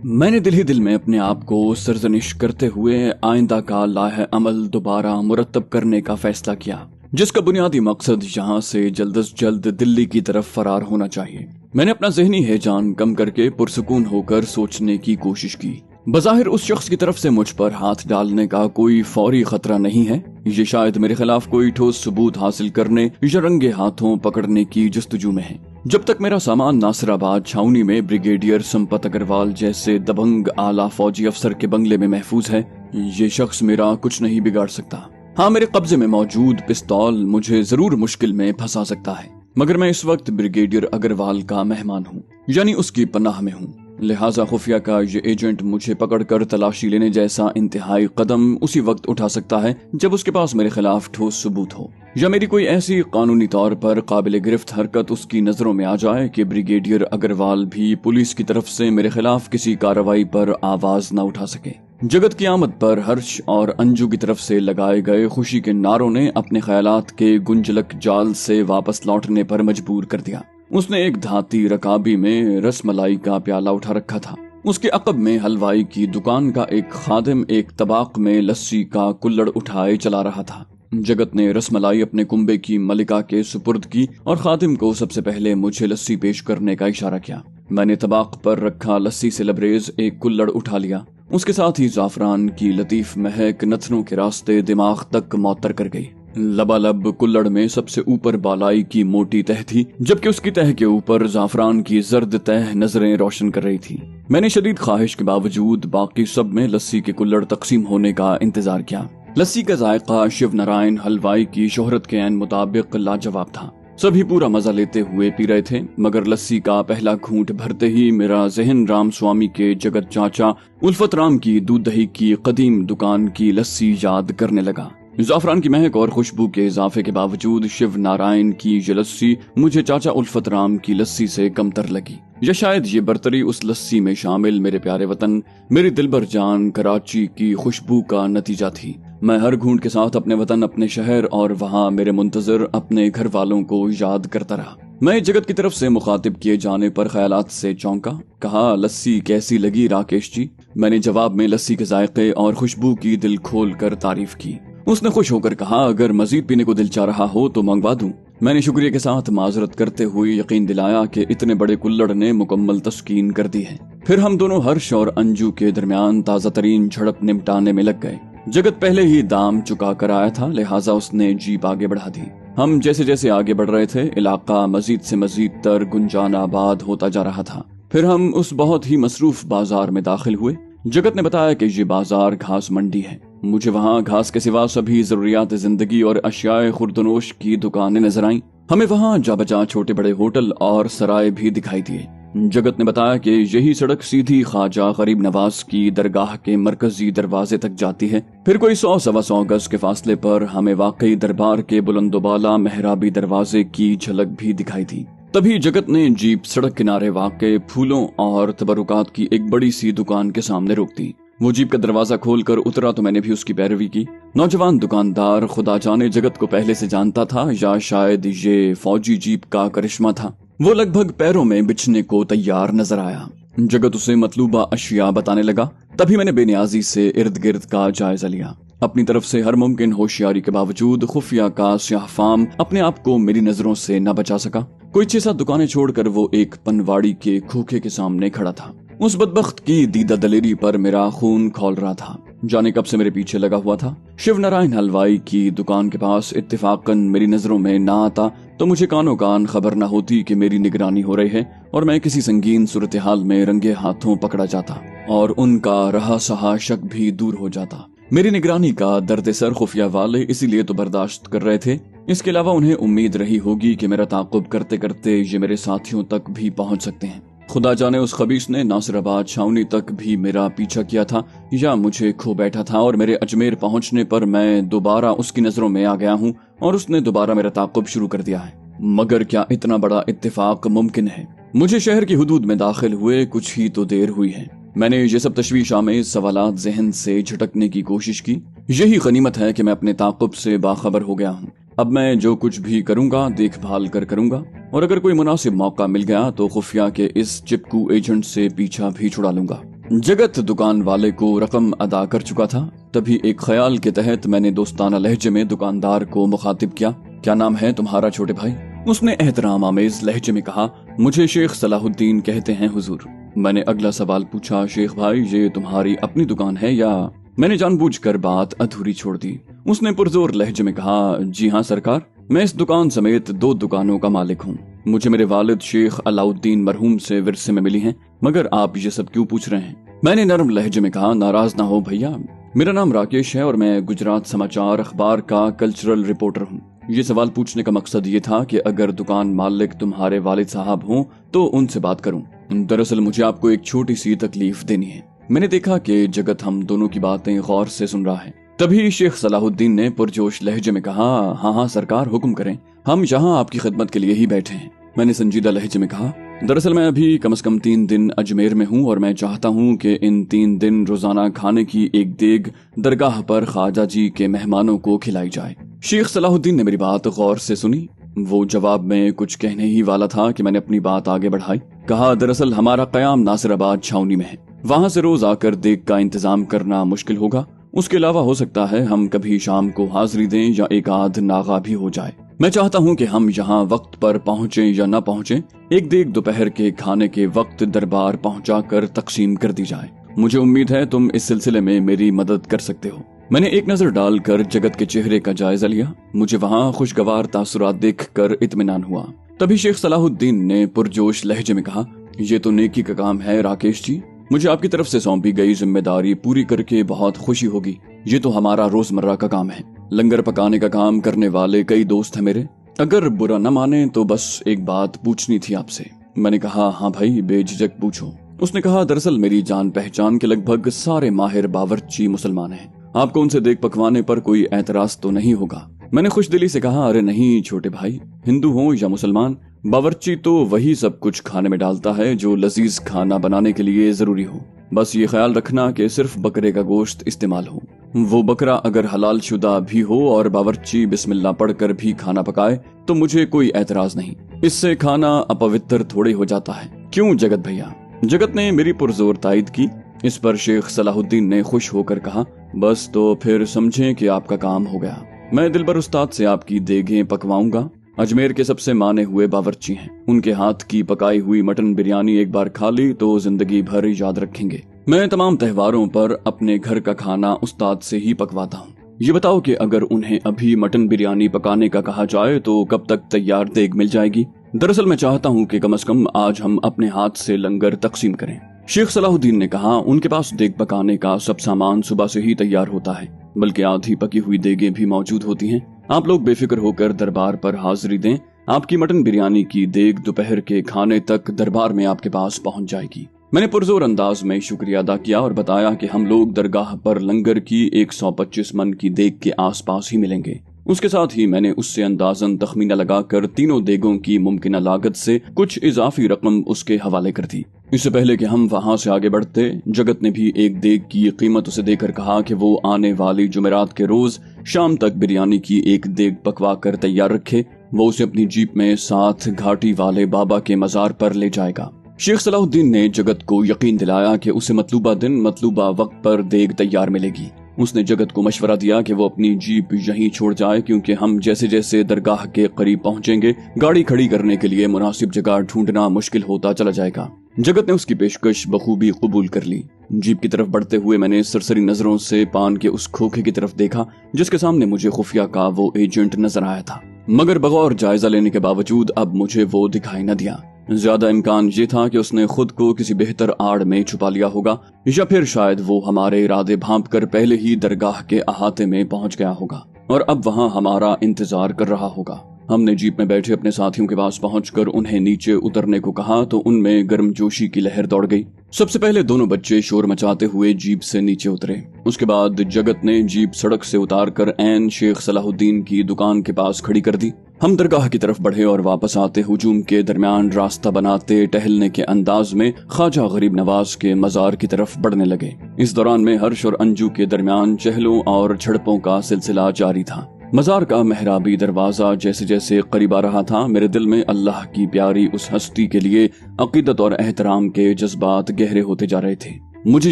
میں نے دل ہی دل میں اپنے آپ کو سرزنش کرتے ہوئے آئندہ کا لاہ عمل دوبارہ مرتب کرنے کا فیصلہ کیا، جس کا بنیادی مقصد یہاں سے جلد از جلد دلی کی طرف فرار ہونا چاہیے۔ میں نے اپنا ذہنی ہیجان کم کر کے پرسکون ہو کر سوچنے کی کوشش کی۔ بظاہر اس شخص کی طرف سے مجھ پر ہاتھ ڈالنے کا کوئی فوری خطرہ نہیں ہے، یہ شاید میرے خلاف کوئی ٹھوس ثبوت حاصل کرنے یا رنگے ہاتھوں پکڑنے کی جستجو میں ہے۔ جب تک میرا سامان ناصر آباد چھاونی میں بریگیڈیئر سمپت اگروال جیسے دبنگ اعلیٰ فوجی افسر کے بنگلے میں محفوظ ہے، یہ شخص میرا کچھ نہیں بگاڑ سکتا۔ ہاں، میرے قبضے میں موجود پستول مجھے ضرور مشکل میں پھنسا سکتا ہے، مگر میں اس وقت بریگیڈیئر اگروال کا مہمان ہوں، یعنی اس کی پناہ میں ہوں، لہٰذا خفیہ کا یہ ایجنٹ مجھے پکڑ کر تلاشی لینے جیسا انتہائی قدم اسی وقت اٹھا سکتا ہے جب اس کے پاس میرے خلاف ٹھوس ثبوت ہو، یا میری کوئی ایسی قانونی طور پر قابل گرفت حرکت اس کی نظروں میں آ جائے کہ بریگیڈیئر اگروال بھی پولیس کی طرف سے میرے خلاف کسی کارروائی پر آواز نہ اٹھا سکے۔ جگت کی آمد پر ہرش اور انجو کی طرف سے لگائے گئے خوشی کے نعروں نے اپنے خیالات کے گنجلک جال سے واپس لوٹنے پر مجبور کر دیا۔ اس نے ایک دھاتی رکابی میں رس ملائی کا پیالہ اٹھا رکھا تھا، اس کے عقب میں حلوائی کی دکان کا ایک خادم ایک طباق میں لسی کا کلڑ اٹھائے چلا رہا تھا۔ جگت نے رس ملائی اپنے کنبے کی ملکہ کے سپرد کی اور خادم کو سب سے پہلے مجھے لسی پیش کرنے کا اشارہ کیا۔ میں نے طباق پر رکھا لسی سے لبریز ایک کلڑ اٹھا لیا، اس کے ساتھ ہی زعفران کی لطیف مہک نتنوں کے راستے دماغ تک معطر کر گئی۔ لبالب کلڑ میں سب سے اوپر بالائی کی موٹی تہ تھی، جبکہ اس کی تہ کے اوپر زعفران کی زرد تہ نظریں روشن کر رہی تھی۔ میں نے شدید خواہش کے باوجود باقی سب میں لسی کے کلڑ تقسیم ہونے کا انتظار کیا۔ لسی کا ذائقہ شیو نارائن حلوائی کی شہرت کے عین مطابق لاجواب تھا۔ سبھی پورا مزہ لیتے ہوئے پی رہے تھے، مگر لسی کا پہلا گھونٹ بھرتے ہی میرا ذہن رام سوامی کے جگت چاچا الفت رام کی دودھ دہی کی قدیم دکان کی لسی یاد کرنے لگا۔ زعفران کی مہک اور خوشبو کے اضافے کے باوجود شیو نارائن کی یہ لسی مجھے چاچا الفت رام کی لسی سے کم تر لگی، یا شاید یہ برتری اس لسی میں شامل میرے پیارے وطن، میری دلبر جان کراچی کی خوشبو کا نتیجہ تھی۔ میں ہر گھونٹ کے ساتھ اپنے وطن، اپنے شہر اور وہاں میرے منتظر اپنے گھر والوں کو یاد کرتا رہا۔ میں جگت کی طرف سے مخاطب کیے جانے پر خیالات سے چونکا۔ کہا، لسی کیسی لگی راکیش جی؟ میں نے جواب میں لسی کے ذائقے اور خوشبو کی دل کھول کر تعریف کی۔ اس نے خوش ہو کر کہا، اگر مزید پینے کو دل چاہ رہا ہو تو منگوا دوں۔ میں نے شکریہ کے ساتھ معذرت کرتے ہوئے یقین دلایا کہ اتنے بڑے کلڑ نے مکمل تسکین کر دی ہے۔ پھر ہم دونوں ہرش اور انجو کے درمیان تازہ ترین جھڑپ نمٹانے میں لگ گئے۔ جگت پہلے ہی دام چکا کر آیا تھا، لہٰذا اس نے جیپ آگے بڑھا دی۔ ہم جیسے جیسے آگے بڑھ رہے تھے، علاقہ مزید سے مزید تر گنجان آباد ہوتا جا رہا تھا۔ پھر ہم اس بہت ہی مصروف بازار میں داخل ہوئے۔ جگت نے بتایا کہ یہ بازار گھاس منڈی ہے۔ مجھے وہاں گھاس کے سوا سبھی ضروریات زندگی اور اشیاء خوردنوش کی دکانیں نظر آئیں۔ ہمیں وہاں جا بجا چھوٹے بڑے ہوٹل اور سرائے بھی دکھائی دیے۔ جگت نے بتایا کہ یہی سڑک سیدھی خواجہ غریب نواز کی درگاہ کے مرکزی دروازے تک جاتی ہے۔ پھر کوئی 100-125 گز کے فاصلے پر ہمیں واقعی دربار کے بلند و بالا محرابی دروازے کی جھلک بھی دکھائی دی۔ تبھی جگت نے جیپ سڑک کنارے واقع پھولوں اور تبرکات کی ایک بڑی سی دکان کے سامنے روک دی۔ وہ جیپ کا دروازہ کھول کر اترا تو میں نے بھی اس کی پیروی کی۔ نوجوان دکاندار خدا جانے جگت کو پہلے سے جانتا تھا یا شاید یہ فوجی جیپ کا کرشمہ تھا۔ وہ لگ بھگ پیروں میں بچھنے کو تیار نظر آیا۔ جگت اسے مطلوبہ اشیاء بتانے لگا۔ تبھی میں نے بے نیازی سے ارد گرد کا جائزہ لیا۔ اپنی طرف سے ہر ممکن ہوشیاری کے باوجود خفیہ کا سیاہ فام اپنے آپ کو میری نظروں سے نہ بچا سکا۔ کوئی 6-7 دکانیں چھوڑ کر وہ ایک پنواڑی کے کھوکھے کے سامنے کھڑا تھا۔ اس بدبخت کی دیدہ دلیری پر میرا خون کھول رہا تھا، جانے کب سے میرے پیچھے لگا ہوا تھا۔ شیو نارائن حلوائی کی دکان کے پاس اتفاقاً میری نظروں میں نہ آتا تو مجھے کانوں کان خبر نہ ہوتی کہ میری نگرانی ہو رہی ہے، اور میں کسی سنگین صورتحال میں رنگے ہاتھوں پکڑا جاتا اور ان کا رہا سہا شک بھی دور ہو جاتا۔ میری نگرانی کا درد سر خفیہ والے اسی لیے تو برداشت کر رہے تھے، اس کے علاوہ انہیں امید رہی ہوگی کہ میرا تعاقب کرتے کرتے یہ میرے ساتھیوں تک بھی پہنچ سکتے ہیں۔ خدا جانے اس خبیث نے ناصر آباد چھاونی تک بھی میرا پیچھا کیا تھا یا مجھے کھو بیٹھا تھا، اور میرے اجمیر پہنچنے پر میں دوبارہ اس کی نظروں میں آ گیا ہوں اور اس نے دوبارہ میرا تعاقب شروع کر دیا ہے۔ مگر کیا اتنا بڑا اتفاق ممکن ہے؟ مجھے شہر کی حدود میں داخل ہوئے کچھ ہی تو دیر ہوئی ہے۔ میں نے یہ سب تشویش آمیز سوالات ذہن سے جھٹکنے کی کوشش کی۔ یہی غنیمت ہے کہ میں اپنے تعاقب سے باخبر ہو گیا ہوں۔ اب میں جو کچھ بھی کروں گا دیکھ بھال کر کروں گا، اور اگر کوئی مناسب موقع مل گیا تو خفیہ کے اس چپکو ایجنٹ سے پیچھا بھی چھڑا لوں گا۔ जगत दुकान वाले को रकम अदा कर चुका था। तभी एक ख्याल के तहत मैंने दोस्ताना लहजे में दुकानदार को मुखातिब किया, क्या नाम है तुम्हारा छोटे भाई? उसने एहतराम आमेज लहजे में कहा, मुझे शेख सलाहुद्दीन कहते हैं हुजूर। मैंने अगला सवाल पूछा, शेख भाई ये तुम्हारी अपनी दुकान है या? मैंने जानबूझकर बात अधूरी छोड़ दी। उसने पुरजोर लहजे में कहा, जी हाँ सरकार, मैं इस दुकान समेत 2 दुकानों का मालिक हूँ। मुझे मेरे वालिद शेख अलाउद्दीन मरहूम से विरसे में मिली हैं, मगर आप ये सब क्यों पूछ रहे हैं? मैंने नरम लहजे में कहा, नाराज ना हो भैया, मेरा नाम राकेश है और मैं गुजरात समाचार अखबार का कल्चरल रिपोर्टर हूँ। ये सवाल पूछने का मकसद ये था कि अगर दुकान मालिक तुम्हारे वालिद साहब हों तो उनसे बात करूं। दरअसल मुझे आपको एक छोटी सी तकलीफ देनी है। मैंने देखा कि जगत हम दोनों की बातें गौर से सुन रहा है। तभी शेख सलाहुद्दीन ने पुरजोश लहजे में कहा, हाँ सरकार, हुक्म करें, हम यहाँ आपकी खिदमत के लिए ही बैठे हैं। मैंने संजीदा लहजे में कहा, दरअसल मैं अभी कम से कम 3 दिन अजमेर में हूँ और मैं चाहता हूँ कि इन 3 दिन रोजाना खाने की एक देग दरगाह पर ख्वाजा जी के मेहमानों को खिलाई जाए। शेख सलाहुद्दीन ने मेरी बात गौर से सुनी। वो जवाब में कुछ कहने ही वाला था कि मैंने अपनी बात आगे बढ़ाई। कहा, दरअसल हमारा कयाम नासिराबाद छावनी में है, वहाँ से रोज आकर देग का इंतजाम करना मुश्किल होगा। उसके अलावा हो सकता है हम कभी शाम को हाजिरी दें या एक आध नागा भी हो जाए। मैं चाहता हूँ कि हम यहाँ वक्त पर पहुँचे या न पहुँचे, एक देग दोपहर के खाने के वक्त दरबार पहुँचाकर तकसीम कर दी जाए। मुझे उम्मीद है तुम इस सिलसिले में मेरी मदद कर सकते हो। मैंने एक नजर डालकर जगत के चेहरे का जायजा लिया। मुझे वहाँ खुशगवार तासुरात देखकर इत्मीनान हुआ। तभी शेख सलाहुद्दीन ने पुरजोश लहजे में कहा, ये तो नेकी का काम है राकेश जी, मुझे आपकी तरफ से सौंपी गई जिम्मेदारी पूरी करके बहुत खुशी होगी। ये तो हमारा रोजमर्रा का काम है। लंगर पकाने का काम करने वाले कई दोस्त हैं मेरे। अगर बुरा न माने तो बस एक बात पूछनी थी आपसे। मैंने कहा, हाँ भाई बेझिझक पूछो। उसने कहा, दरअसल मेरी जान पहचान के लगभग सारे माहिर बावर्ची मुसलमान हैं। आपको उनसे देख पकवाने पर कोई एतराज तो नहीं होगा? मैंने खुश दिली से कहा, अरे नहीं छोटे भाई, हिंदू हो या मुसलमान, बावर्ची तो वही सब कुछ खाने में डालता है जो लजीज खाना बनाने के लिए जरूरी हो। बस ये ख्याल रखना कि सिर्फ बकरे का गोश्त इस्तेमाल हो। वो बकरा अगर हलाल शुदा भी हो और बावर्ची बिस्मिल्लाह पढ़कर भी खाना पकाए तो मुझे कोई एतराज नहीं। इससे खाना अपवित्र थोड़े हो जाता है, क्यों जगत भैया? जगत ने मेरी पुरजोर तायद की। इस पर शेख सलाहुद्दीन ने खुश होकर कहा, बस तो फिर समझें कि आपका काम हो गया। मैं दिलबर उस्ताद से आपकी देगें पकवाऊंगा। अजमेर के सबसे माने हुए बावर्ची हैं। उनके हाथ की पकाई हुई मटन बिरयानी एक बार खा ली तो जिंदगी भर याद रखेंगे। मैं तमाम त्योहारों पर अपने घर का खाना उस्ताद से ही पकवाता हूँ। ये बताओ कि अगर उन्हें अभी मटन बिरयानी पकाने का कहा जाए तो कब तक तैयार देग मिल जाएगी? दरअसल मैं चाहता हूँ कि कम से कम आज हम अपने हाथ से लंगर तकसीम करें। शेख सलाहुद्दीन ने कहा, उनके पास देग पकाने का सब सामान सुबह से ही तैयार होता है, बल्कि आधी पकी हुई देगें भी मौजूद होती हैं। आप लोग बेफिक्र होकर दरबार पर हाजिरी दें। आपकी मटन बिरयानी की देग दोपहर के खाने तक दरबार में आपके पास पहुंच जाएगी। मैंने पुरजोर अंदाज में शुक्रिया अदा किया और बताया कि हम लोग दरगाह पर लंगर की 125 मन की देग के आसपास ही मिलेंगे। उसके साथ ही मैंने उससे अंदाजन तखमीना लगाकर तीनों देगों की मुमकिन लागत से कुछ इजाफी रकम उसके हवाले कर दी। इससे पहले कि हम वहां से आगे बढ़ते, जगत ने भी एक देग की कीमत उसे देकर कहा कि वो आने वाली जुमेरात के रोज शाम तक बिरयानी की एक देग पकवा कर तैयार रखे। वो उसे अपनी जीप में साथ घाटी वाले बाबा के मजार पर ले जाएगा। शेख सलाहुद्दीन ने जगत को यकीन दिलाया कि उसे मतलूबा दिन मतलूबा वक्त पर देग तैयार मिलेगी। उसने जगत को मशवरा दिया कि वो अपनी जीप यहीं छोड़ जाए, क्योंकि हम जैसे जैसे दरगाह के करीब पहुंचेंगे गाड़ी खड़ी करने के लिए मुनासिब जगह ढूंढना मुश्किल होता चला जाएगा। जगत ने उसकी पेशकश बखूबी कबूल कर ली। जीप की तरफ बढ़ते हुए मैंने सरसरी नजरों से पान के उस खोखे की तरफ देखा जिसके सामने मुझे खुफिया का वो एजेंट नजर आया था, मगर बगौर जायजा लेने के बावजूद अब मुझे वो दिखाई न दिया। ज्यादा इम्कान ये था कि उसने खुद को किसी बेहतर आड़ में छुपा लिया होगा, या फिर शायद वो हमारे इरादे भांप कर पहले ही दरगाह के अहाते में पहुंच गया होगा और अब वहां हमारा इंतजार कर रहा होगा। हमने जीप में बैठे अपने साथियों के पास पहुंचकर उन्हें नीचे उतरने को कहा तो उनमें गर्मजोशी की लहर दौड़ गई। सबसे पहले दोनों बच्चे शोर मचाते हुए जीप से नीचे उतरे। उसके बाद जगत ने जीप सड़क से उतारकर ऐन शेख सलाहुद्दीन की दुकान के पास खड़ी कर दी। हम दरगाह की तरफ बढ़े और वापस आते हुजूम के दरमियान रास्ता बनाते टहलने के अंदाज में ख्वाजा गरीब नवाज के मजार की तरफ बढ़ने लगे। इस दौरान में हर्ष और अंजू के दरमियान चहलों और झड़पों का सिलसिला जारी था। मजार का मेहराबी दरवाजा जैसे जैसे करीब आ रहा था, मेरे दिल में अल्लाह की प्यारी उस हस्ती के लिए अकीदत और एहतराम के जज्बात गहरे होते जा रहे थे। मुझे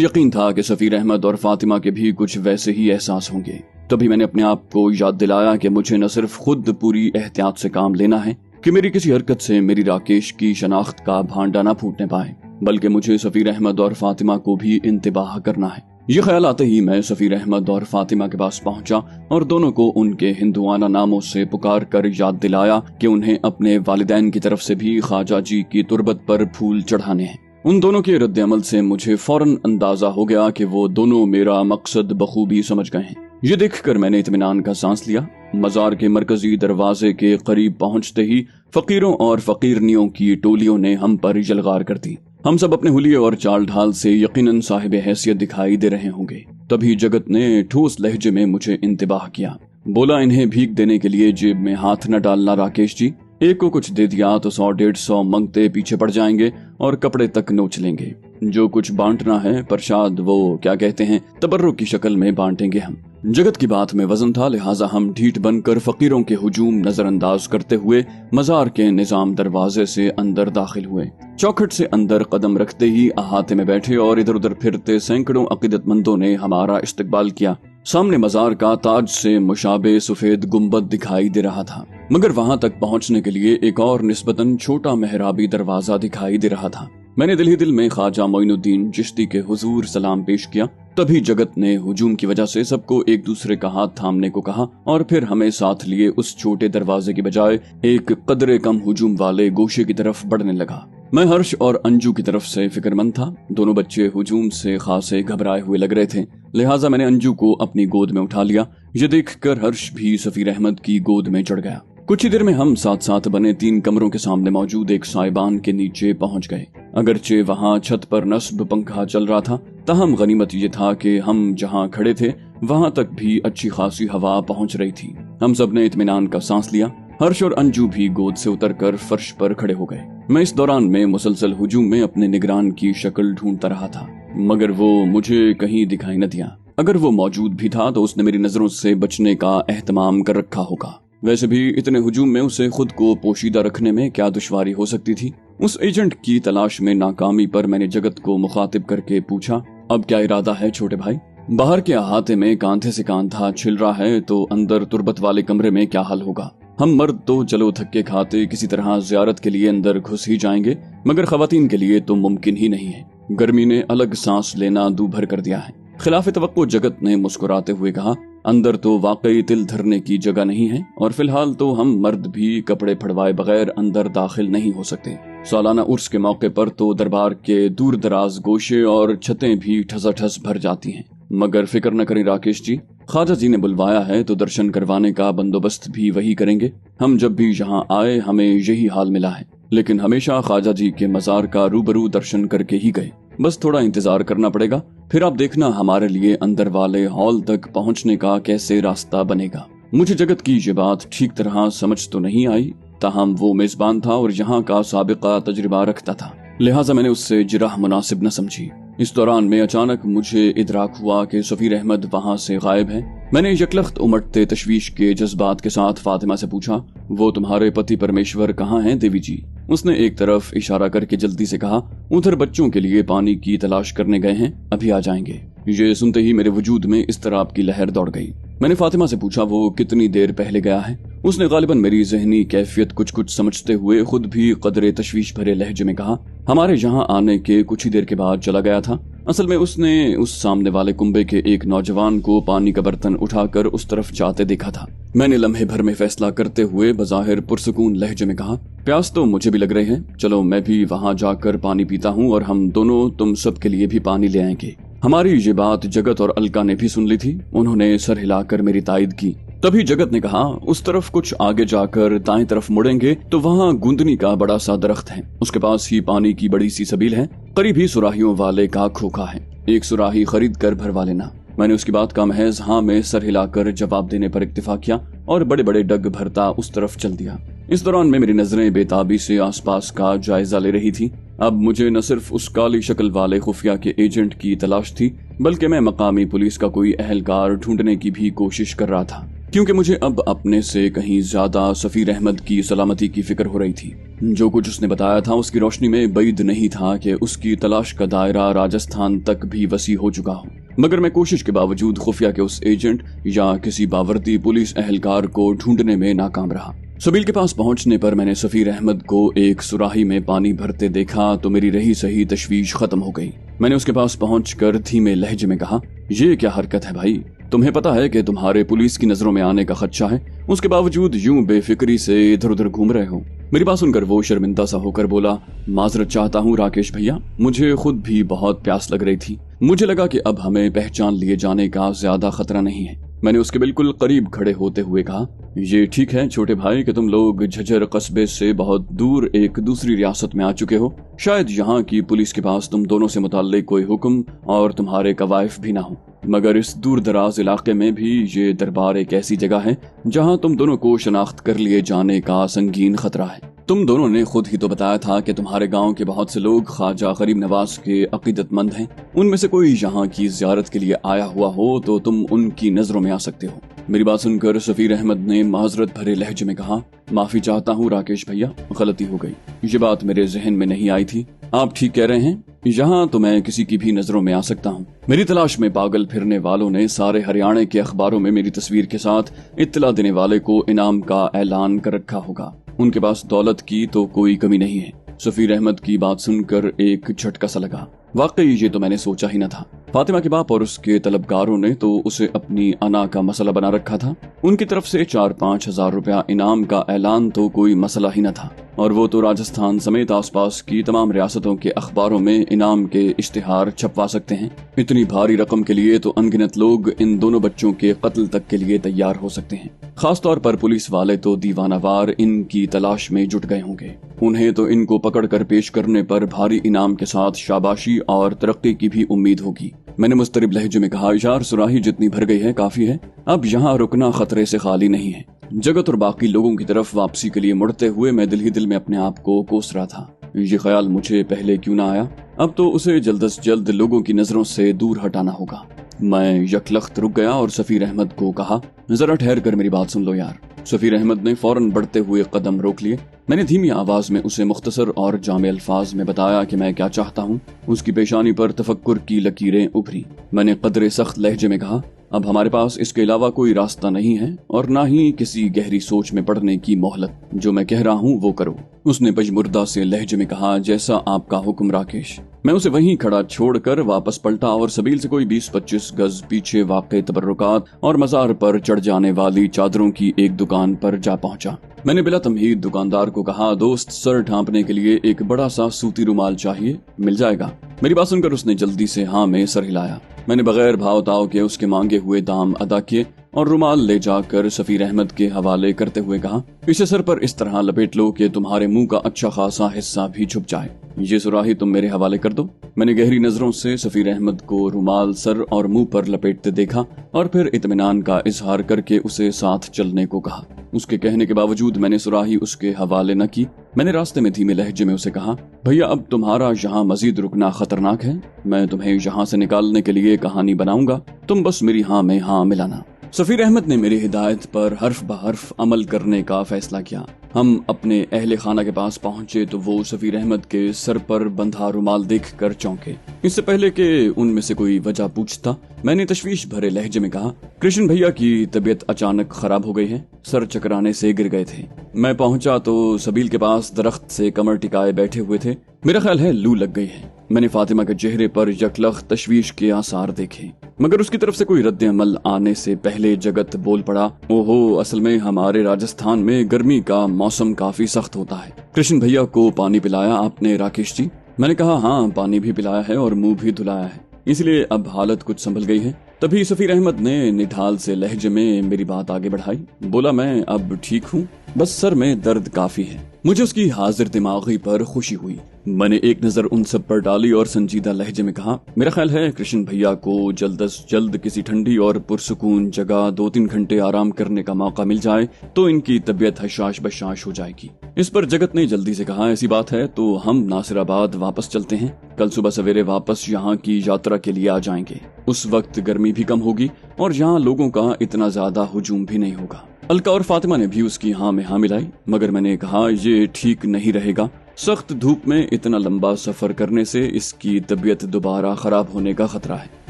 यकीन था कि सफीर अहमद और फातिमा के भी कुछ वैसे ही एहसास होंगे। तभी मैंने अपने आप को याद दिलाया कि मुझे न सिर्फ खुद पूरी एहतियात से काम लेना है कि मेरी किसी हरकत से मेरी राकेश की शनाख्त का भांडा न फूटने पाए, बल्कि मुझे सफीर अहमद और फातिमा को भी इंतबाह करना है। ये ख्याल आते ही मैं सफीर अहमद और फातिमा के पास पहुंचा और दोनों को उनके हिंदुआना नामों से पुकार कर याद दिलाया कि उन्हें अपने वालिदैन की तरफ से भी ख्वाजा जी की तुरबत पर फूल चढ़ाने हैं। उन दोनों के रद्द अमल से मुझे फौरन अंदाजा हो गया कि वो दोनों मेरा मकसद बखूबी समझ गए हैं। ये देखकर मैंने इत्मीनान का सांस लिया। मजार के मरकजी दरवाजे के करीब पहुंचते ही फकीरों और फकीरनियों की टोलियों ने हम पर यलगार कर दी। हम सब अपने हुलिये और चाल ढाल से यकीनन साहिब हैसियत दिखाई दे रहे होंगे। तभी जगत ने ठोस लहजे में मुझे इंतबाह किया। बोला, इन्हें भीख देने के लिए जेब में हाथ न डालना राकेश जी। एक को कुछ दे दिया तो 100-150 मंगते पीछे पड़ जाएंगे और कपड़े तक नोच लेंगे। जो कुछ बांटना है प्रसाद, वो क्या कहते हैं, तबर्रुक की शक्ल में बांटेंगे हम। जगत की बात में वजन था, लिहाजा हम ढीठ बनकर फकीरों के हुजूम नजरअंदाज करते हुए मजार के निजाम दरवाजे से अंदर दाखिल हुए। चौखट से अंदर कदम रखते ही अहाते में बैठे और इधर उधर फिरते सैकड़ों अकीदतमंदों ने हमारा इस्तकबाल किया। सामने मजार का ताज से मुशाबे सफेद गुंबद दिखाई दे रहा था, मगर वहां तक पहुंचने के लिए एक और निस्बतन छोटा मेहराबी दरवाजा दिखाई दे रहा था। मैंने दिल ही दिल में ख्वाजा मोइनुद्दीन चिश्ती के हुजूर सलाम पेश किया। तभी जगत ने हुजूम की वजह से सबको एक दूसरे का हाथ थामने को कहा और फिर हमें साथ लिए उस छोटे दरवाजे की बजाय एक कदरे कम हुजूम वाले गोशे की तरफ बढ़ने लगा। मैं हर्ष और अंजू की तरफ से फिक्रमंद था। दोनों बच्चे हुजूम से खासे घबराए हुए लग रहे थे, लिहाजा मैंने अंजू को अपनी गोद में उठा लिया। ये देखकर हर्ष भी सफीर अहमद की गोद में चढ़ गया। कुछ ही देर में हम साथ साथ बने 3 कमरों के सामने मौजूद एक साइबान के नीचे पहुंच गए। अगरचे वहां छत पर नस्ब पंखा चल रहा था, ताहम गनीमत ये था कि हम जहां खड़े थे वहां तक भी अच्छी खासी हवा पहुंच रही थी। हम सब ने इत्मीनान का सांस लिया। हर्ष और अंजू भी गोद से उतरकर फर्श पर खड़े हो गए। मैं इस दौरान में मुसलसल हुजूम में अपने निगरान की शक्ल ढूंढता रहा था, मगर वो मुझे कहीं दिखाई न दिया। अगर वो मौजूद भी था तो उसने मेरी नजरों से बचने का एहतमाम कर रखा होगा। वैसे भी इतने हुजूम में उसे खुद को पोशीदा रखने में क्या दुश्वारी हो सकती थी। उस एजेंट की तलाश में नाकामी पर मैंने जगत को मुखातिब करके पूछा, अब क्या इरादा है छोटे भाई? बाहर के अहाते में कांधे से कांधा छिल रहा है तो अंदर तुरबत वाले कमरे में क्या हाल होगा? हम मर्द तो चलो थक्के खाते किसी तरह जियारत के लिए अंदर घुस ही जाएंगे, मगर खवातीन के लिए तो मुमकिन ही नहीं है। गर्मी ने अलग सांस लेना दूभर कर दिया है। खिलाफ तवक्को जगत ने मुस्कुराते हुए कहा, अंदर तो वाकई तिल धरने की जगह नहीं है और फिलहाल तो हम मर्द भी कपड़े फड़वाए बगैर अंदर दाखिल नहीं हो सकते। सालाना उर्स के मौके पर तो दरबार के दूर दराज गोशे और छतें भी ठसाठस भर जाती हैं। मगर फिक्र न करें राकेश जी, ख्वाजा जी ने बुलवाया है तो दर्शन करवाने का बंदोबस्त भी वही करेंगे। हम जब भी यहाँ आए हमें यही हाल मिला है, लेकिन हमेशा ख्वाजा जी के मजार का रूबरू दर्शन करके ही गए। बस थोड़ा इंतजार करना पड़ेगा, फिर आप देखना हमारे लिए अंदर वाले हॉल तक पहुंचने का कैसे रास्ता बनेगा। मुझे जगत की ये बात ठीक तरह समझ तो नहीं आई, ताहम वो मेजबान था और यहाँ का साबिका तजुर्बा रखता था, लिहाजा मैंने उससे जिराह मुनासिब न समझी। इस दौरान में अचानक मुझे इदराक हुआ कि सफीर अहमद वहाँ से गायब है। मैंने यकलख्त उमड़ते तशवीश के जज्बात के साथ फातिमा से पूछा, वो तुम्हारे पति परमेश्वर कहाँ हैं देवी जी? उसने एक तरफ इशारा करके जल्दी से कहा, उधर बच्चों के लिए पानी की तलाश करने गए हैं, अभी आ जाएंगे। ये सुनते ही मेरे वजूद में इस तरह की लहर दौड़ गई। मैंने फातिमा से पूछा, वो कितनी देर पहले गया है? उसने गालिबन मेरी जहनी कैफियत कुछ कुछ समझते हुए खुद भी कदरे तशवीश भरे लहजे में कहा, हमारे यहाँ आने के कुछ ही देर के बाद चला गया था। असल में उसने उस सामने वाले कुंबे के एक नौजवान को पानी का बर्तन उठाकर उस तरफ जाते देखा था। मैंने लम्हे भर में फैसला करते हुए बज़ाहिर पुरसुकून लहजे में कहा, प्यास तो मुझे भी लग रहे हैं, चलो मैं भी वहाँ जाकर पानी पीता हूँ और हम दोनों तुम सब के लिए भी पानी ले आएंगे। हमारी ये बात जगत और अलका ने भी सुन ली थी। उन्होंने सर हिलाकर मेरी तायद की। तभी जगत ने कहा, उस तरफ कुछ आगे जाकर दाएं तरफ मुड़ेंगे तो वहाँ गुंदनी का बड़ा सा दरख्त है, उसके पास ही पानी की बड़ी सी सबील है, करीब ही सुराहियों वाले का खोखा है, एक सुराही खरीद कर भरवा लेना। मैंने उसकी बात का महज हाँ में सर हिलाकर जवाब देने पर इक्तिफा किया और बड़े बड़े डग भरता उस तरफ चल दिया। इस दौरान में मेरी नजरें बेताबी से आसपास का जायजा ले रही थी। अब मुझे न सिर्फ उस काली शक्ल वाले खुफिया के एजेंट की तलाश थी, बल्कि मैं मकामी पुलिस का कोई अहलकार ढूंढने की भी कोशिश कर रहा था। क्योंकि मुझे अब अपने से कहीं ज्यादा सफीर अहमद की सलामती की फिक्र हो रही थी। जो कुछ उसने बताया था उसकी रोशनी में बैद नहीं था कि उसकी तलाश का दायरा राजस्थान तक भी वसी हो चुका हो, मगर मैं कोशिश के बावजूद खुफिया के उस एजेंट या किसी बावर्दी पुलिस एहलकार को ढूंढने में नाकाम रहा। सबील के पास पहुंचने पर मैंने सफीर अहमद को एक सुराही में पानी भरते देखा तो मेरी रही सही तशवीश खत्म हो गई। मैंने उसके पास पहुंचकर धीमे लहजे में कहा, ये क्या हरकत है भाई? तुम्हें पता है कि तुम्हारे पुलिस की नजरों में आने का खदशा है, उसके बावजूद यूं बेफिक्री से इधर उधर घूम रहे हो। मेरी बात सुनकर वो शर्मिंदा सा होकर बोला, माजरत चाहता हूँ राकेश भैया, मुझे खुद भी बहुत प्यास लग रही थी। मुझे लगा कि अब हमें पहचान लिए जाने का ज्यादा खतरा नहीं है। मैंने उसके बिल्कुल करीब खड़े होते हुए कहा, ये ठीक है छोटे भाई कि तुम लोग झज्जर कस्बे से बहुत दूर एक दूसरी रियासत में आ चुके हो। शायद यहाँ की पुलिस के पास तुम दोनों से मुताल्लिक कोई हुक्म और तुम्हारे कवायफ भी ना हो, मगर इस दूर दराज इलाके में भी ये दरबार एक ऐसी जगह है जहाँ तुम दोनों को शनाख्त कर लिए जाने का संगीन खतरा है। तुम दोनों ने खुद ही तो बताया था कि तुम्हारे गांव के बहुत से लोग ख्वाजा गरीब नवाज के अकीदतमंद हैं। उनमें से कोई यहाँ की जियारत के लिए आया हुआ हो तो तुम उनकी नजरों में आ सकते हो। मेरी बात सुनकर सफीर अहमद ने माजरत भरे लहजे में कहा, माफी चाहता हूँ राकेश भैया, गलती हो गई। ये बात मेरे जहन में नहीं आई थी। आप ठीक कह रहे हैं, यहाँ तो मैं किसी की भी नजरों में आ सकता हूँ। मेरी तलाश में पागल फिरने वालों ने सारे हरियाणा के अखबारों में मेरी तस्वीर के साथ इत्तला देने वाले को इनाम का ऐलान कर रखा होगा। उनके पास दौलत की तो कोई कमी नहीं है। सफीर अहमद की बात सुनकर एक झटका सा लगा। वाकई ये तो मैंने सोचा ही न था। फातिमा के बाप और उसके तलबगारों ने तो उसे अपनी अना का मसला बना रखा था। उनकी तरफ से 4-5 हजार रुपया इनाम का ऐलान तो कोई मसला ही न था, और वो तो राजस्थान समेत आसपास की तमाम रियासतों के अखबारों में इनाम के इश्तिहार छपवा सकते हैं। इतनी भारी रकम के लिए तो अनगिनत लोग इन दोनों बच्चों के कत्ल तक के लिए तैयार हो सकते हैं। खासतौर पर पुलिस वाले तो दीवानावार इनकी तलाश में जुट गए होंगे। उन्हें तो इनको पकड़ कर पेश करने पर भारी इनाम के साथ शाबाशी और तरक्की की भी उम्मीद होगी। मैंने मुस्तरिब लहजे में कहा, यार सुराही जितनी भर गई है काफी है, अब यहाँ रुकना खतरे से खाली नहीं है। जगत और बाकी लोगों की तरफ वापसी के लिए मुड़ते हुए मैं दिल ही दिल में अपने आप को कोस रहा था। ये ख्याल मुझे पहले क्यों ना आया? अब तो उसे जल्द से जल्द लोगों की नजरों से दूर हटाना होगा। मैं यकलख्त रुक गया और सफीर अहमद को कहा, जरा ठहर कर मेरी बात सुन लो यार। सफीर अहमद ने फौरन बढ़ते हुए कदम रोक लिए। मैंने धीमी आवाज में उसे मुख्तसर और जामे अल्फाज में बताया कि मैं क्या चाहता हूँ। उसकी पेशानी पर तफक्कुर की लकीरें उभरी। मैंने कदरे सख्त लहजे में कहा, अब हमारे पास इसके अलावा कोई रास्ता नहीं है और ना ही किसी गहरी सोच में पड़ने की मोहलत। जो मैं कह रहा हूँ वो करो। उसने पजमुर्दा से लहजे में कहा, जैसा आपका हुक्म राकेश। मैं उसे वहीं खड़ा छोड़कर वापस पलटा और सबील से कोई 20-25 गज पीछे वाक़े तबर्रुकात और मज़ार पर चढ़ जाने वाली चादरों की एक दुकान पर जा पहुंचा। मैंने बिला तमहीद दुकानदार को कहा, दोस्त सर ढांपने के लिए एक बड़ा सा सूती रुमाल चाहिए, मिल जाएगा? मेरी बात सुनकर उसने जल्दी से हाँ में सर हिलाया। मैंने बगैर भाव ताव के उसके मांगे हुए दाम अदा किए और रुमाल ले जाकर सफीर अहमद के हवाले करते हुए कहा, इसे सर पर इस तरह लपेट लो कि तुम्हारे मुंह का अच्छा खासा हिस्सा भी छुप जाए। ये सुराही तुम मेरे हवाले कर दो। मैंने गहरी नजरों से सफीर अहमद को रुमाल सर और मुंह पर लपेटते देखा और फिर इत्मीनान का इजहार करके उसे साथ चलने को कहा। उसके कहने के बावजूद मैंने सुराही उसके हवाले न की। मैंने रास्ते में धीमे लहजे में उसे कहा, भैया अब तुम्हारा यहाँ मजीद रुकना खतरनाक है। मैं तुम्हें यहाँ से निकालने के लिए कहानी बनाऊंगा, तुम बस मेरी हाँ में हाँ मिलाना। सफीर अहमद ने मेरी हिदायत पर हर्फ बहर्फ अमल करने का फैसला किया। हम अपने अहले खाना के पास पहुंचे तो वो सफीर अहमद के सर पर बंधा रुमाल देखकर चौंके। इससे पहले कि उनमें से कोई वजह पूछता, मैंने तशवीश भरे लहजे में कहा, कृष्ण भैया की तबीयत अचानक खराब हो गई है, सर चकराने से गिर गए थे। मैं पहुंचा तो सबील के पास दरख्त से कमर टिकाए बैठे हुए थे। मेरा ख्याल है लू लग गई है। मैंने फातिमा के चेहरे पर यकलख तशवीश के आसार देखे, मगर उसकी तरफ से कोई रद्द अमल आने से पहले जगत बोल पड़ा, ओहो असल में हमारे राजस्थान में गर्मी का मौसम काफी सख्त होता है। कृष्ण भैया को पानी पिलाया आपने राकेश जी? मैंने कहा, हाँ पानी भी पिलाया है और मुंह भी धुलाया है, इसलिए अब हालत कुछ संभल गई है। तभी सफीर अहमद ने निढाल से लहजे में मेरी बात आगे बढ़ाई। बोला, मैं अब ठीक हूँ, बस सर में दर्द काफी है। मुझे उसकी हाजिर दिमागी पर खुशी हुई। मैंने एक नजर उन सब पर डाली और संजीदा लहजे में कहा, मेरा ख्याल है कृष्ण भैया को जल्द से जल्द किसी ठंडी और पुरसुकून जगह 2-3 घंटे आराम करने का मौका मिल जाए तो इनकी तबीयत हशाश बशाश हो जाएगी। इस पर जगत ने जल्दी से कहा, ऐसी बात है तो हम नासिराबाद वापस चलते हैं, कल सुबह सवेरे वापस यहाँ की यात्रा के लिए आ जाएंगे। उस वक्त गर्मी भी कम होगी और यहाँ लोगों का इतना ज्यादा हुजूम भी नहीं होगा। अलका और फातिमा ने भी उसकी हाँ में हाँ मिलाई, मगर मैंने कहा ये ठीक नहीं रहेगा। सख्त धूप में इतना लंबा सफर करने से इसकी तबीयत दोबारा खराब होने का खतरा है।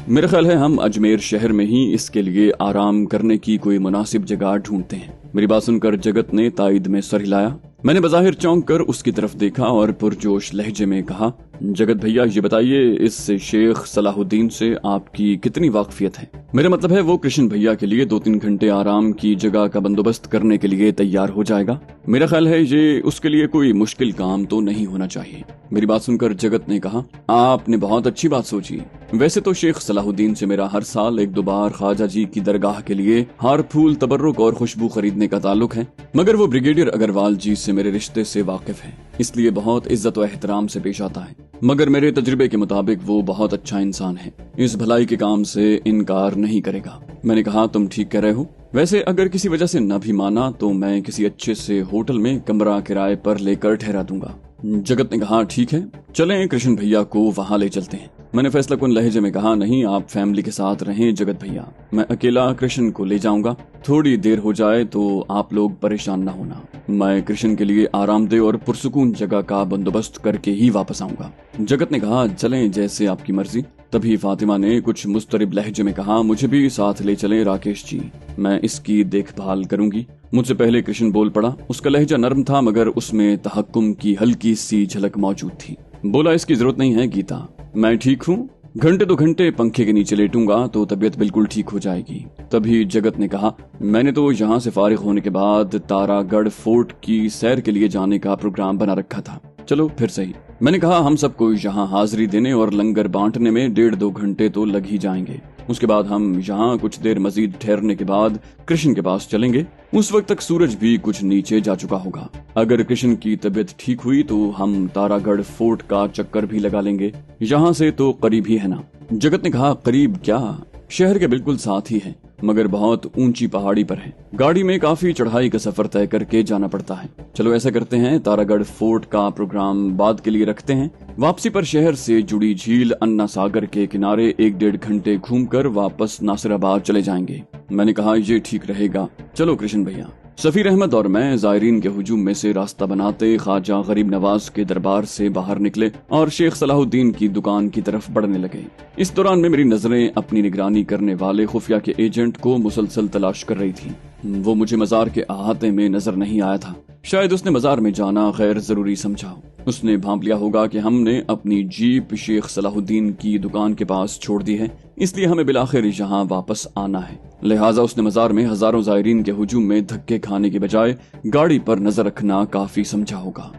मेरा ख्याल है हम अजमेर शहर में ही इसके लिए आराम करने की कोई मुनासिब जगह ढूंढते हैं। मेरी बात सुनकर जगत ने तायद में सर हिलाया। मैंने बज़ाहिर चौंक कर उसकी तरफ देखा और पुरजोश लहजे में कहा, जगत भैया ये बताइए इस शेख सलाहुद्दीन से आपकी कितनी वाकफियत है? मेरा मतलब है वो कृष्ण भैया के लिए 2-3 घंटे आराम की जगह का बंदोबस्त करने के लिए तैयार हो जाएगा। मेरा ख्याल है ये उसके लिए कोई मुश्किल काम तो नहीं होना चाहिए। मेरी बात सुनकर जगत ने कहा, आपने बहुत अच्छी बात सोची। वैसे तो शेख सलाहुद्दीन से मेरा हर साल 1-2 बार ख्वाजा जी की दरगाह के लिए हार फूल तबर्रुक और खुशबू खरीदने का ताल्लुक है, मगर वो ब्रिगेडियर अग्रवाल जी से मेरे रिश्ते से वाकिफ है, इसलिए बहुत इज्जत व एहतराम से पेश आता है। मगर मेरे तजुर्बे के मुताबिक वो बहुत अच्छा इंसान है, इस भलाई के काम से इनकार नहीं करेगा। मैंने कहा, तुम ठीक कह रहे हो। वैसे अगर किसी वजह से न भी माना तो मैं किसी अच्छे से होटल में कमरा किराए पर लेकर ठहरा दूंगा। जगत ने कहा, ठीक है, चलें कृष्ण भैया को वहाँ ले चलते हैं। मैंने फैसला कुन लहजे में कहा, नहीं, आप फैमिली के साथ रहें जगत भैया, मैं अकेला कृष्ण को ले जाऊंगा। थोड़ी देर हो जाए तो आप लोग परेशान न होना, मैं कृष्ण के लिए आरामदेह और पुरसुकून जगह का बंदोबस्त करके ही वापस आऊंगा। जगत ने कहा, चलें, जैसे आपकी मर्जी। तभी फातिमा ने कुछ मुस्तरिब लहजे में कहा, मुझे भी साथ ले चलें राकेश जी, मैं इसकी देखभाल करूंगी। मुझसे पहले कृष्ण बोल पड़ा। उसका लहजा नरम था मगर उसमें तहक्कुम की हल्की सी झलक मौजूद थी। बोला, इसकी जरूरत नहीं है गीता, मैं ठीक हूँ, 1-2 घंटे पंखे के नीचे लेटूंगा तो तबीयत बिल्कुल ठीक हो जाएगी। तभी जगत ने कहा, मैंने तो यहाँ से फारिग होने के बाद तारागढ़ फोर्ट की सैर के लिए जाने का प्रोग्राम बना रखा था, चलो फिर सही। मैंने कहा, हम सबको यहाँ हाजिरी देने और लंगर बांटने में 1.5-2 घंटे तो लग ही जाएंगे। उसके बाद हम यहाँ कुछ देर मजीद ठहरने के बाद कृष्ण के पास चलेंगे। उस वक्त तक सूरज भी कुछ नीचे जा चुका होगा। अगर कृष्ण की तबीयत ठीक हुई तो हम तारागढ़ फोर्ट का चक्कर भी लगा लेंगे, यहाँ से तो करीब ही है ना। जगत ने कहा, करीब क्या, शहर के बिल्कुल साथ ही है, मगर बहुत ऊंची पहाड़ी पर है, गाड़ी में काफी चढ़ाई का सफर तय करके जाना पड़ता है। चलो ऐसा करते हैं, तारागढ़ फोर्ट का प्रोग्राम बाद के लिए रखते हैं। वापसी पर शहर से जुड़ी झील अन्ना सागर के किनारे 1-1.5 घंटे घूमकर वापस नासिराबाद चले जाएंगे। मैंने कहा, ये ठीक रहेगा, चलो कृष्ण भैया। सफीर अहमद और मैं जायरीन के हुजूम में से रास्ता बनाते ख्वाजा गरीब नवाज के दरबार से बाहर निकले और शेख सलाहुद्दीन की दुकान की तरफ बढ़ने लगे। इस दौरान में मेरी नजरें अपनी निगरानी करने वाले खुफिया के एजेंट को मुसलसल तलाश कर रही थी। वो मुझे मजार के अहाते में नजर नहीं आया था। शायद उसने मजार में जाना गैर जरूरी समझा। उसने भांप लिया होगा कि हमने अपनी जीप शेख सलाहुद्दीन की दुकान के पास छोड़ दी है, इसलिए हमें बिलाखिर यहाँ वापस आना है। लिहाजा उसने मजार में हजारों जायरीन के हुजूम में धक्के खाने के बजाय गाड़ी पर नजर रखना काफी समझा होगा।